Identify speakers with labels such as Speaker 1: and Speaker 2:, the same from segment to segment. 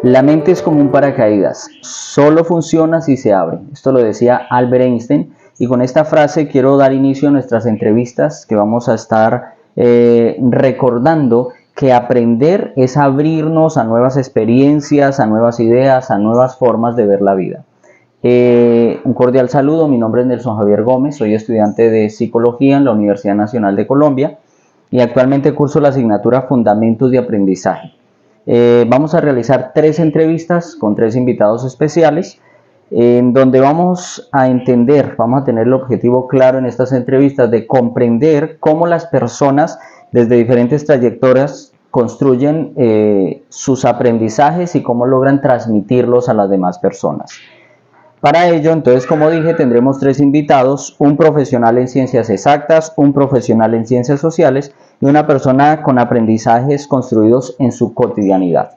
Speaker 1: La mente es como un paracaídas, solo funciona si se abre. Esto lo decía Albert Einstein, y con esta frase quiero dar inicio a nuestras entrevistas que vamos a estar recordando que aprender es abrirnos a nuevas experiencias, a nuevas ideas, a nuevas formas de ver la vida. Un cordial saludo, mi nombre es Nelson Javier Gómez, soy estudiante de Psicología en la Universidad Nacional de Colombia y actualmente curso la asignatura Fundamentos de Aprendizaje. Vamos a realizar 3 entrevistas con 3 invitados especiales en donde vamos a tener el objetivo claro en estas entrevistas de comprender cómo las personas desde diferentes trayectorias construyen sus aprendizajes y cómo logran transmitirlos a las demás personas. Para ello, entonces, como dije, tendremos 3 invitados, un profesional en ciencias exactas, un profesional en ciencias sociales y una persona con aprendizajes construidos en su cotidianidad.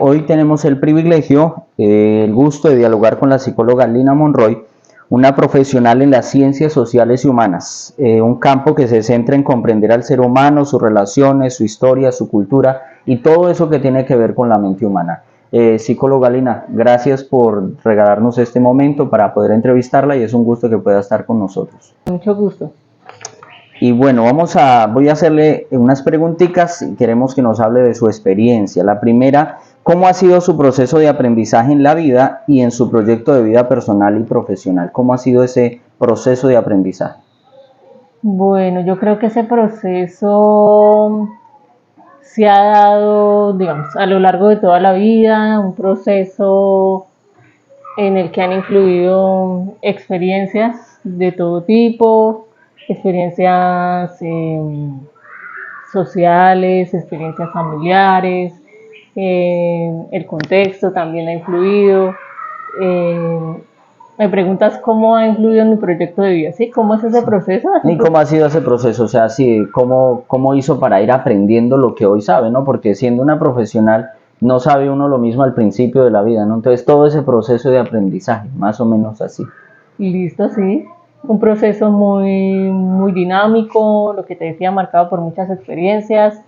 Speaker 1: Hoy tenemos el privilegio, el gusto de dialogar con la psicóloga Lina Monroy, una profesional en las ciencias sociales y humanas, un campo que se centra en comprender al ser humano, sus relaciones, su historia, su cultura y todo eso que tiene que ver con la mente humana. Psicóloga Lina, gracias por regalarnos este momento para poder entrevistarla y es un gusto que pueda estar con nosotros.
Speaker 2: Mucho gusto.
Speaker 1: Y bueno, voy a hacerle unas preguntitas y queremos que nos hable de su experiencia. La primera, ¿cómo ha sido su proceso de aprendizaje en la vida y en su proyecto de vida personal y profesional? ¿Cómo ha sido ese proceso de aprendizaje?
Speaker 2: Bueno, yo creo que ese proceso se ha dado, digamos, a lo largo de toda la vida, un proceso en el que han influido experiencias de todo tipo, experiencias sociales, experiencias familiares, el contexto también ha influido. Me preguntas cómo ha influido en mi proyecto de vida, ¿sí? ¿Cómo es ese proceso?
Speaker 1: ¿Y cómo ha sido ese proceso? O sea, sí, ¿cómo hizo para ir aprendiendo lo que hoy sabe, ¿no? Porque siendo una profesional no sabe uno lo mismo al principio de la vida, ¿no? Entonces todo ese proceso de aprendizaje, más o menos así.
Speaker 2: Listo, sí. Un proceso muy dinámico, lo que te decía, marcado por muchas experiencias,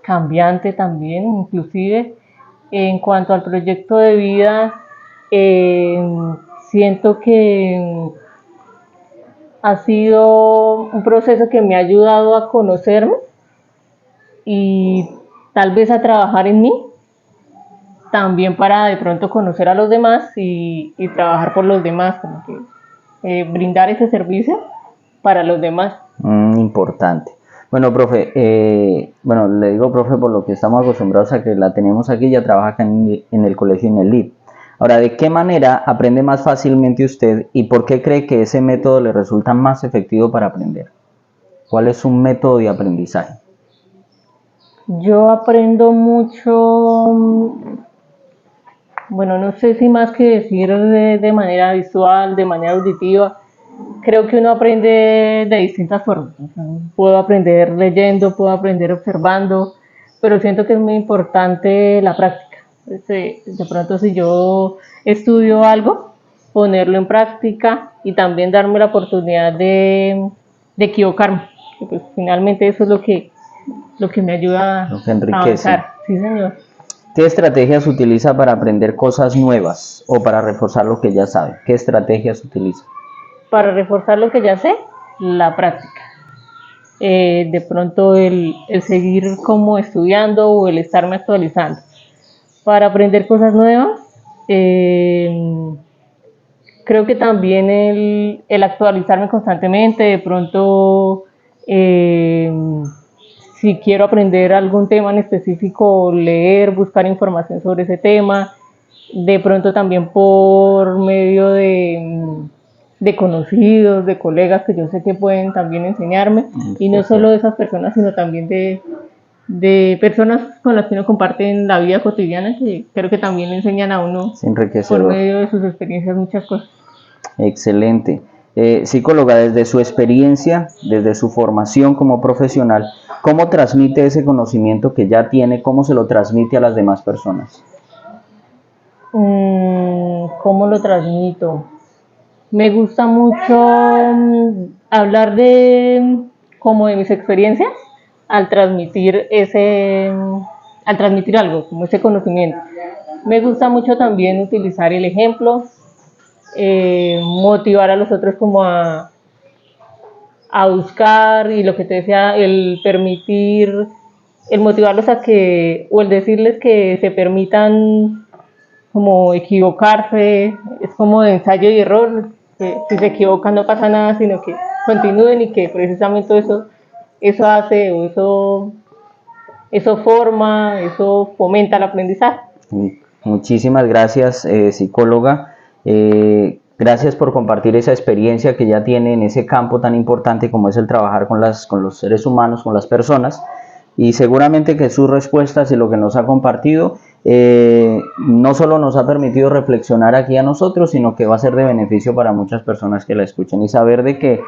Speaker 2: cambiante también, inclusive. En cuanto al proyecto de vida, siento que ha sido un proceso que me ha ayudado a conocerme y tal vez a trabajar en mí, también para de pronto conocer a los demás y trabajar por los demás, como que brindar ese servicio para los demás.
Speaker 1: Importante. Bueno, profe, le digo profe por lo que estamos acostumbrados a que la tenemos aquí, ya trabaja acá en el colegio en el LID. Ahora, ¿de qué manera aprende más fácilmente usted y por qué cree que ese método le resulta más efectivo para aprender? ¿Cuál es un método de aprendizaje?
Speaker 2: Yo aprendo mucho, bueno, no sé si más que decir de manera visual, de manera auditiva. Creo que uno aprende de distintas formas. Puedo aprender leyendo, puedo aprender observando, pero siento que es muy importante la práctica. De pronto si yo estudio algo, ponerlo en práctica y también darme la oportunidad de equivocarme. Que pues finalmente eso es lo que me ayuda
Speaker 1: Lo que
Speaker 2: a
Speaker 1: enriquece.
Speaker 2: avanzar. Sí, señor.
Speaker 1: ¿Qué estrategias utiliza para aprender cosas nuevas o para reforzar lo que ya sabe? ¿Qué estrategias utiliza?
Speaker 2: Para reforzar lo que ya sé, la práctica. De pronto el seguir como estudiando o el estarme actualizando. Para aprender cosas nuevas, creo que también el actualizarme constantemente, de pronto si quiero aprender algún tema en específico, leer, buscar información sobre ese tema, de pronto también por medio de conocidos, de colegas que yo sé que pueden también enseñarme, y no solo de esas personas, sino también de personas con las que uno comparte en la vida cotidiana, que creo que también le enseñan a uno por medio de sus experiencias muchas cosas.
Speaker 1: Excelente. Psicóloga, desde su experiencia, desde su formación como profesional, ¿cómo transmite ese conocimiento que ya tiene? ¿Cómo se lo transmite a las demás personas?
Speaker 2: ¿Cómo lo transmito? Me gusta mucho hablar como de mis experiencias al transmitir al transmitir algo, como ese conocimiento. Me gusta mucho también utilizar el ejemplo, motivar a los otros como a buscar, y lo que te decía, el permitir, el motivarlos a que, o el decirles que se permitan como equivocarse, es como de ensayo y error, que si se equivocan no pasa nada, sino que continúen, y que precisamente eso hace, o eso forma, eso fomenta el aprendizaje.
Speaker 1: Muchísimas gracias, psicóloga. Gracias por compartir esa experiencia que ya tiene en ese campo tan importante como es el trabajar con los seres humanos, con las personas. Y seguramente que sus respuestas y lo que nos ha compartido no solo nos ha permitido reflexionar aquí a nosotros, sino que va a ser de beneficio para muchas personas que la escuchen, y saber de que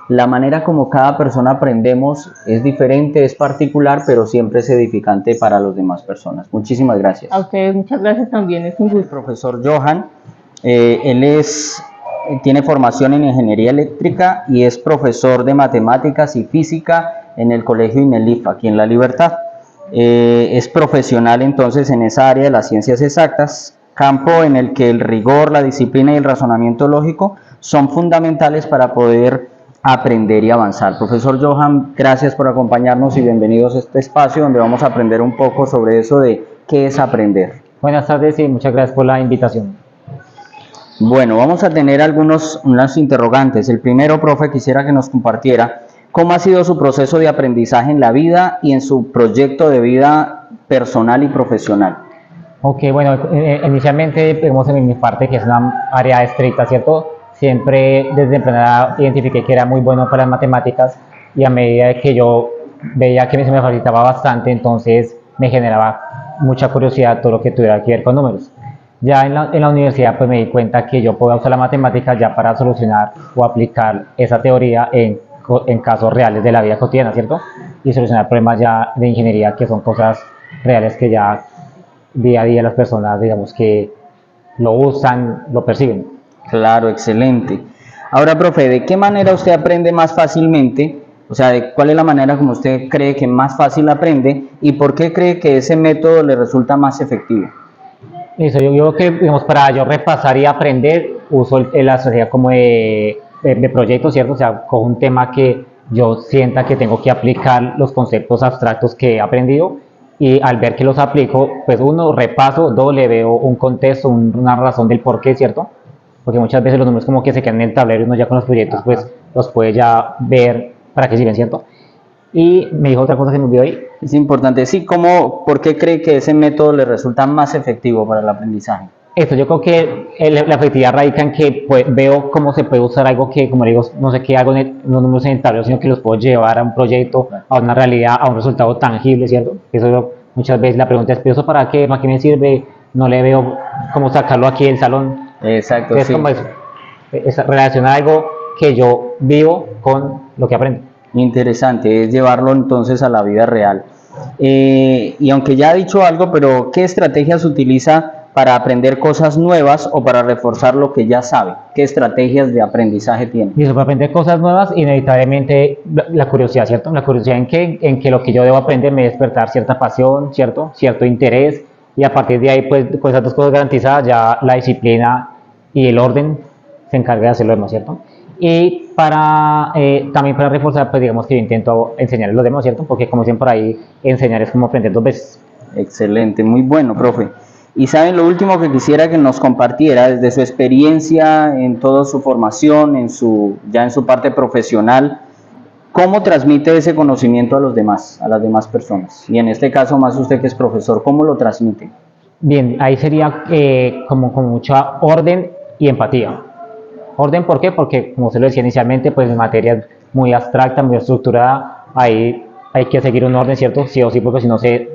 Speaker 1: la manera como cada persona aprendemos es diferente, es particular, pero siempre es edificante para las demás personas. Muchísimas gracias.
Speaker 2: A ustedes muchas gracias también, es un gusto.
Speaker 1: Profesor Johan, él tiene formación en ingeniería eléctrica y es profesor de matemáticas y física en el colegio INELIF, aquí en La Libertad. Es profesional entonces en esa área de las ciencias exactas, campo en el que el rigor, la disciplina y el razonamiento lógico son fundamentales para poder aprender y avanzar. Profesor Johan, gracias por acompañarnos y bienvenidos a este espacio donde vamos a aprender un poco sobre eso de qué es aprender.
Speaker 3: Buenas tardes y muchas gracias por la invitación.
Speaker 1: Bueno, vamos a tener unos interrogantes. El primero, profe, quisiera que nos compartiera cómo ha sido su proceso de aprendizaje en la vida y en su proyecto de vida personal y profesional.
Speaker 3: Ok, bueno, inicialmente, digamos, en mi parte, que es una área estricta, ¿cierto? Siempre desde temprana identifiqué que era muy bueno para las matemáticas, y a medida que yo veía que se me facilitaba bastante, entonces me generaba mucha curiosidad todo lo que tuviera que ver con números. Ya en la universidad pues me di cuenta que yo podía usar la matemática ya para solucionar o aplicar esa teoría en casos reales de la vida cotidiana, ¿cierto? Y solucionar problemas ya de ingeniería, que son cosas reales que ya día a día las personas, digamos, que lo usan, lo perciben.
Speaker 1: Claro, excelente. Ahora, profe, ¿de qué manera usted aprende más fácilmente? O sea, ¿cuál es la manera como usted cree que más fácil aprende y por qué cree que ese método le resulta más efectivo?
Speaker 3: Eso, yo creo que, digamos, para yo repasar y aprender, uso la estrategia como de proyecto, ¿cierto? O sea, cojo un tema que yo sienta que tengo que aplicar los conceptos abstractos que he aprendido, y al ver que los aplico, pues uno, repaso, dos, le veo un contexto, una razón del por qué, ¿cierto? Porque muchas veces los números como que se quedan en el tablero y uno ya con los proyectos pues los puede ya ver para qué sirven, ¿cierto? Y me dijo otra cosa que me olvidó ahí.
Speaker 1: Es importante, sí, ¿por qué cree que ese método le resulta más efectivo para el aprendizaje?
Speaker 3: Esto, yo creo que la efectividad radica en que pues, veo cómo se puede usar algo que, como digo, no sé qué hago en los números en el tablero, sino que los puedo llevar a un proyecto, a una realidad, a un resultado tangible, ¿cierto? Eso muchas veces la pregunta es, ¿pero eso para qué? ¿Para qué me sirve? No le veo cómo sacarlo aquí del salón.
Speaker 1: Exacto,
Speaker 3: es
Speaker 1: sí.
Speaker 3: Como eso, es relacionar algo que yo vivo con lo que aprendo.
Speaker 1: Interesante, es llevarlo entonces a la vida real. Y aunque ya ha dicho algo, pero ¿qué estrategias utiliza para aprender cosas nuevas o para reforzar lo que ya sabe? ¿Qué estrategias de aprendizaje tiene?
Speaker 3: Y eso, para aprender cosas nuevas, inevitablemente la curiosidad, ¿cierto? La curiosidad en que lo que yo debo aprender me despertar cierta pasión, ¿cierto? Cierto interés, y a partir de ahí, pues con esas dos cosas garantizadas, ya la disciplina y el orden se encarga de hacerlo demás, ¿cierto? Y también para reforzar, pues digamos que yo intento enseñar a los demás, ¿cierto? Porque como siempre por ahí, enseñar es como aprender dos veces.
Speaker 1: Excelente, muy bueno, profe. Y saben, lo último que quisiera que nos compartiera desde su experiencia en toda su formación, ya en su parte profesional, ¿cómo transmite ese conocimiento a los demás, a las demás personas? Y en este caso, más usted que es profesor, ¿cómo lo transmite?
Speaker 3: Bien, ahí sería como con mucha orden y empatía. Orden, ¿por qué? Porque, como se lo decía inicialmente, pues mi materia es muy abstracta, muy estructurada, ahí hay que seguir un orden, ¿cierto? Sí o sí, porque si no se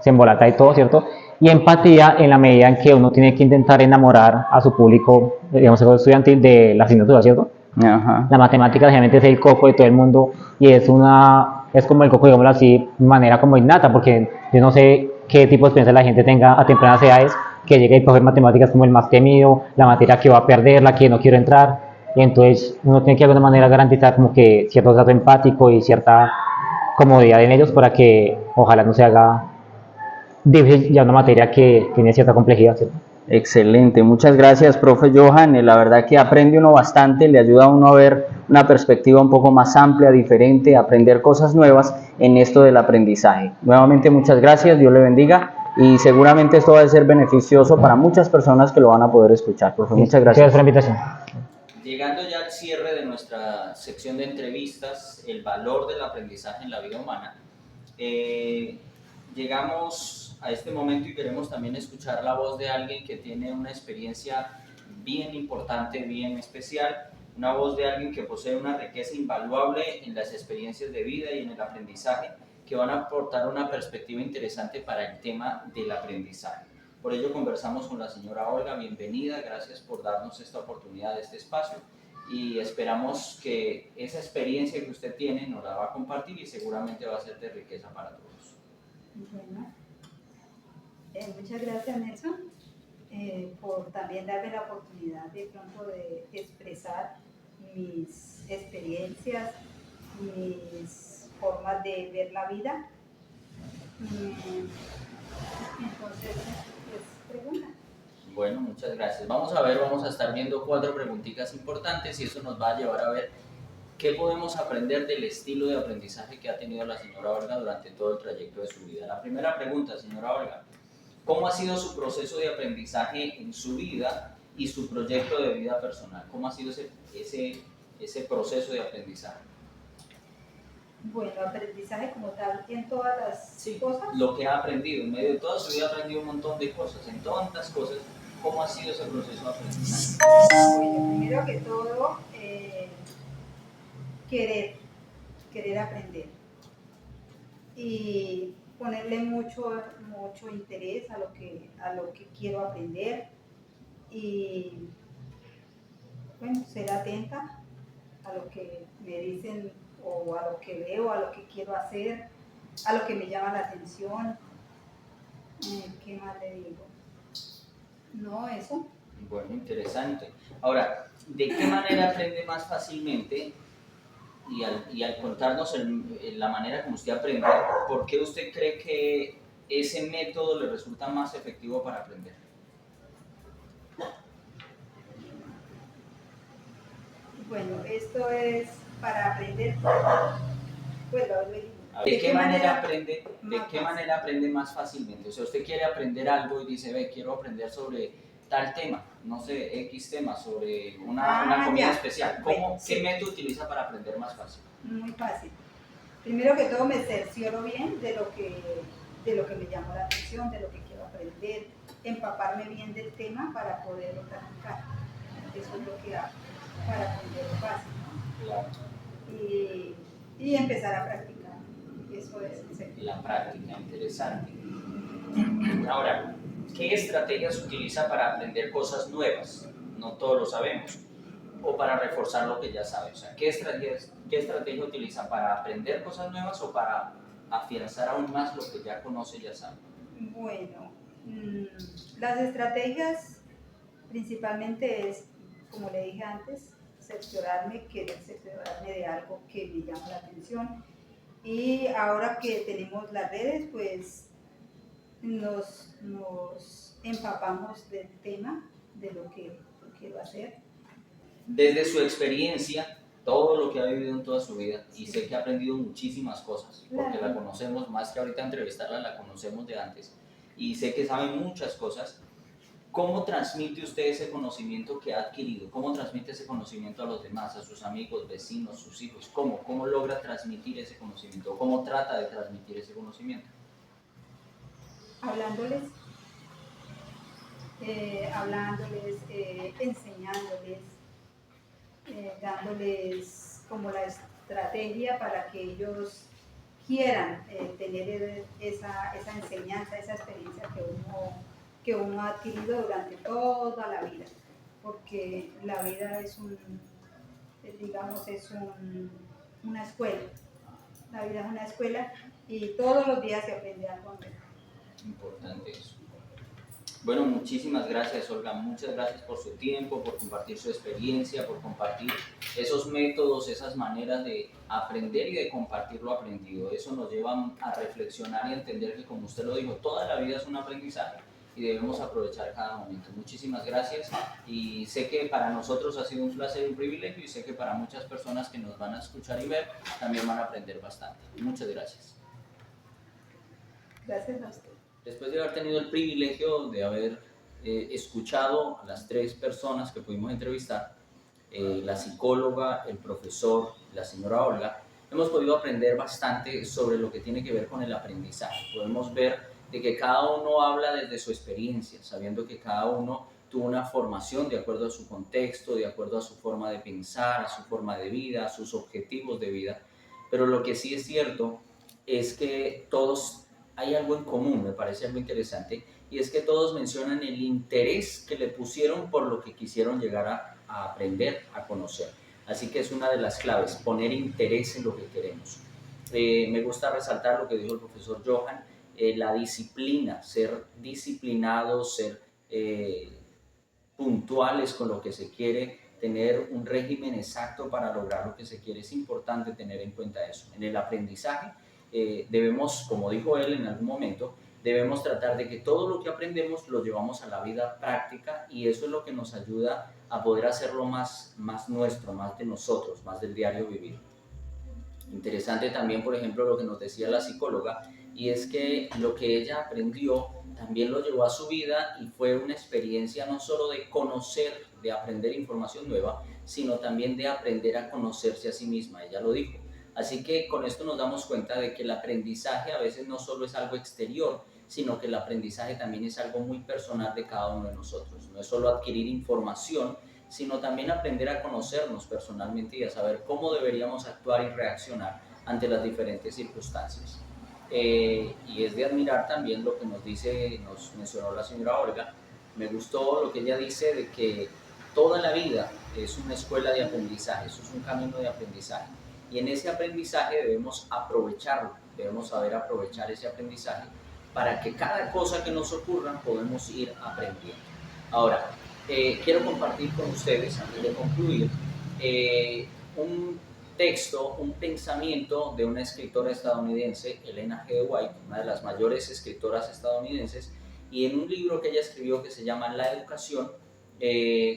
Speaker 3: embolata y todo, ¿cierto? Y empatía en la medida en que uno tiene que intentar enamorar a su público, digamos, estudiantil de la asignatura, ¿cierto?
Speaker 1: Ajá.
Speaker 3: La matemática realmente es el coco de todo el mundo, y es como el coco, digámoslo así, de manera como innata, porque yo no sé qué tipo de experiencia la gente tenga a tempranas edades, que llegue y coger matemáticas como el más temido, la materia que va a perder, la que no quiero entrar, y entonces uno tiene que de alguna manera garantizar como que cierto trato empático y cierta comodidad en ellos para que ojalá no se haga difícil, ya una materia que tiene cierta complejidad, ¿cierto?
Speaker 1: Excelente, muchas gracias, profe Johan. La verdad que aprende uno bastante, le ayuda a uno a ver una perspectiva un poco más amplia, diferente, aprender cosas nuevas en esto del aprendizaje. Nuevamente, muchas gracias, Dios le bendiga y seguramente esto va a ser beneficioso para muchas personas que lo van a poder escuchar. Profe, muchas
Speaker 3: Gracias
Speaker 1: gracias.
Speaker 3: por la invitación.
Speaker 4: Llegando ya al cierre de nuestra sección de entrevistas, el valor del aprendizaje en la vida humana, llegamos a este momento y queremos también escuchar la voz de alguien que tiene una experiencia bien importante, bien especial, una voz de alguien que posee una riqueza invaluable en las experiencias de vida y en el aprendizaje, que van a aportar una perspectiva interesante para el tema del aprendizaje. Por ello conversamos con la señora Olga. Bienvenida, gracias por darnos esta oportunidad, este espacio, y esperamos que esa experiencia que usted tiene nos la va a compartir y seguramente va a ser de riqueza para todos.
Speaker 5: Bueno, muchas gracias, Nelson, por también darme la oportunidad de pronto de expresar mis experiencias, mis formas de ver la vida. Entonces, pues, pregunta.
Speaker 4: Bueno, muchas gracias. Vamos a estar viendo 4 preguntitas importantes y eso nos va a llevar a ver qué podemos aprender del estilo de aprendizaje que ha tenido la señora Olga durante todo el trayecto de su vida. La primera pregunta, señora Olga, ¿cómo ha sido su proceso de aprendizaje en su vida y su proyecto de vida personal? ¿Cómo ha sido ese proceso de aprendizaje?
Speaker 5: Bueno, aprendizaje como tal en todas las cosas.
Speaker 4: Lo que ha aprendido, en medio de toda su vida ha aprendido un montón de cosas, en tantas cosas. ¿Cómo ha sido ese proceso de aprendizaje?
Speaker 5: Bueno, primero que todo, querer aprender y ponerle mucho interés a lo que quiero aprender y, bueno, ser atenta a lo que me dicen o a lo que veo, a lo que quiero hacer, a lo que me llama la atención. ¿Qué más le digo? No, eso.
Speaker 4: Bueno, interesante. Ahora, ¿de qué manera aprende más fácilmente? Y al contarnos la manera como usted aprende, ¿por qué usted cree que ese método le resulta más efectivo para aprender?
Speaker 5: Bueno, esto es para aprender. Pues
Speaker 4: ¿De qué manera aprende más fácilmente? O sea, usted quiere aprender algo y dice, ve, quiero aprender sobre tal tema, no sé, X tema, sobre una comida especial. ¿Qué método utiliza para aprender más fácil?
Speaker 5: Muy fácil. Primero que todo me cercioro bien de lo que me llama la atención, de lo que quiero aprender, empaparme bien del tema para poderlo practicar. Eso es lo que hago para aprender fácil, ¿no?
Speaker 4: Claro.
Speaker 5: Y empezar a practicar. Eso es
Speaker 4: la práctica, interesante. Ahora, ¿qué estrategias utiliza para aprender cosas nuevas? No todos lo sabemos. O para reforzar lo que ya sabe. O sea, ¿qué estrategia utiliza para aprender cosas nuevas o para afianzar aún más lo que ya conoce y ya sabe?
Speaker 5: Bueno, las estrategias principalmente es, como le dije antes, querer cerciorarme de algo que me llama la atención. Y ahora que tenemos las redes, pues nos empapamos del tema, de lo que quiero hacer.
Speaker 4: Desde su experiencia, todo lo que ha vivido en toda su vida, y sé que ha aprendido muchísimas cosas, porque la conocemos, más que ahorita entrevistarla, la conocemos de antes, y sé que sabe muchas cosas. ¿Cómo transmite usted ese conocimiento que ha adquirido? ¿Cómo transmite ese conocimiento a los demás, a sus amigos, vecinos, sus hijos? ¿Cómo logra transmitir ese conocimiento? ¿Cómo trata de transmitir ese conocimiento?
Speaker 5: Hablándoles, enseñándoles, dándoles como la estrategia para que ellos quieran tener esa enseñanza, esa experiencia que uno ha adquirido durante toda la vida, porque la vida es una escuela. La vida es una escuela y todos los días se aprende algo nuevo.
Speaker 4: Importante eso. Bueno, muchísimas gracias, Olga. Muchas gracias por su tiempo, por compartir su experiencia, por compartir esos métodos, esas maneras de aprender y de compartir lo aprendido. Eso nos lleva a reflexionar y a entender que, como usted lo dijo, toda la vida es un aprendizaje y debemos aprovechar cada momento. Muchísimas gracias, y sé que para nosotros ha sido un placer y un privilegio, y sé que para muchas personas que nos van a escuchar y ver también van a aprender bastante. Muchas gracias.
Speaker 5: Gracias a usted.
Speaker 4: Después de haber tenido el privilegio de haber escuchado a las 3 personas que pudimos entrevistar, la psicóloga, el profesor, la señora Olga, hemos podido aprender bastante sobre lo que tiene que ver con el aprendizaje. Podemos ver de que cada uno habla desde su experiencia, sabiendo que cada uno tuvo una formación de acuerdo a su contexto, de acuerdo a su forma de pensar, a su forma de vida, a sus objetivos de vida. Pero lo que sí es cierto es que todos hay algo en común, me parece algo interesante, y es que todos mencionan el interés que le pusieron por lo que quisieron llegar a aprender, a conocer. Así que es una de las claves, poner interés en lo que queremos. Me gusta resaltar lo que dijo el profesor Johan, la disciplina, ser disciplinados, ser puntuales con lo que se quiere, tener un régimen exacto para lograr lo que se quiere. Es importante tener en cuenta eso. En el aprendizaje debemos, como dijo él en algún momento, debemos tratar de que todo lo que aprendemos lo llevamos a la vida práctica, y eso es lo que nos ayuda a poder hacerlo más nuestro, más de nosotros, más del diario vivir. Interesante también, por ejemplo, lo que nos decía la psicóloga, y es que lo que ella aprendió también lo llevó a su vida, y fue una experiencia no solo de conocer, de aprender información nueva, sino también de aprender a conocerse a sí misma, ella lo dijo. Así que con esto nos damos cuenta de que el aprendizaje a veces no solo es algo exterior, sino que el aprendizaje también es algo muy personal de cada uno de nosotros. No es solo adquirir información, sino también aprender a conocernos personalmente y a saber cómo deberíamos actuar y reaccionar ante las diferentes circunstancias. Y es de admirar también lo que nos mencionó la señora Olga. Me gustó lo que ella dice de que toda la vida es una escuela de aprendizaje, eso es un camino de aprendizaje. Y en ese aprendizaje debemos aprovecharlo, debemos saber aprovechar ese aprendizaje para que cada cosa que nos ocurra podamos ir aprendiendo. Ahora, quiero compartir con ustedes, antes de concluir, un texto, un pensamiento de una escritora estadounidense, Elena G. White, una de las mayores escritoras estadounidenses, y en un libro que ella escribió que se llama La Educación,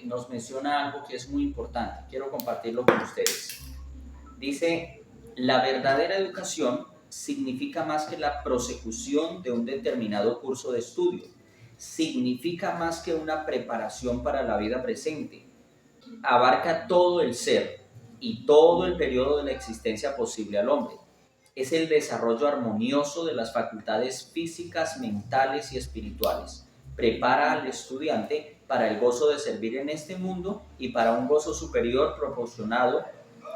Speaker 4: nos menciona algo que es muy importante. Quiero compartirlo con ustedes. Dice: la verdadera educación significa más que la prosecución de un determinado curso de estudio. Significa más que una preparación para la vida presente. Abarca todo el ser y todo el periodo de la existencia posible al hombre. Es el desarrollo armonioso de las facultades físicas, mentales y espirituales. Prepara al estudiante para el gozo de servir en este mundo y para un gozo superior proporcionado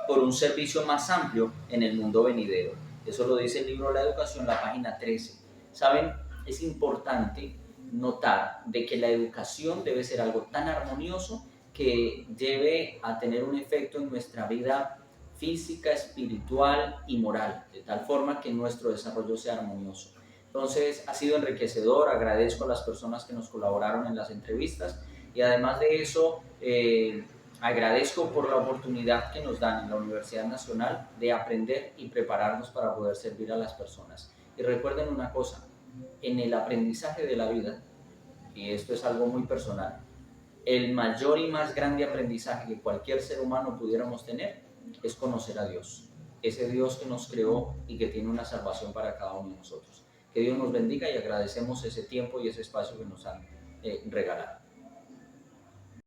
Speaker 4: por un servicio más amplio en el mundo venidero. Eso lo dice el libro La Educación, la página 13. ¿Saben? Es importante notar de que la educación debe ser algo tan armonioso que lleve a tener un efecto en nuestra vida física, espiritual y moral, de tal forma que nuestro desarrollo sea armonioso. Entonces, ha sido enriquecedor, agradezco a las personas que nos colaboraron en las entrevistas, y además de eso, agradezco por la oportunidad que nos dan en la Universidad Nacional de aprender y prepararnos para poder servir a las personas. Y recuerden una cosa, en el aprendizaje de la vida, y esto es algo muy personal, el mayor y más grande aprendizaje que cualquier ser humano pudiéramos tener es conocer a Dios, ese Dios que nos creó y que tiene una salvación para cada uno de nosotros. Que Dios nos bendiga, y agradecemos ese tiempo y ese espacio que nos han regalado.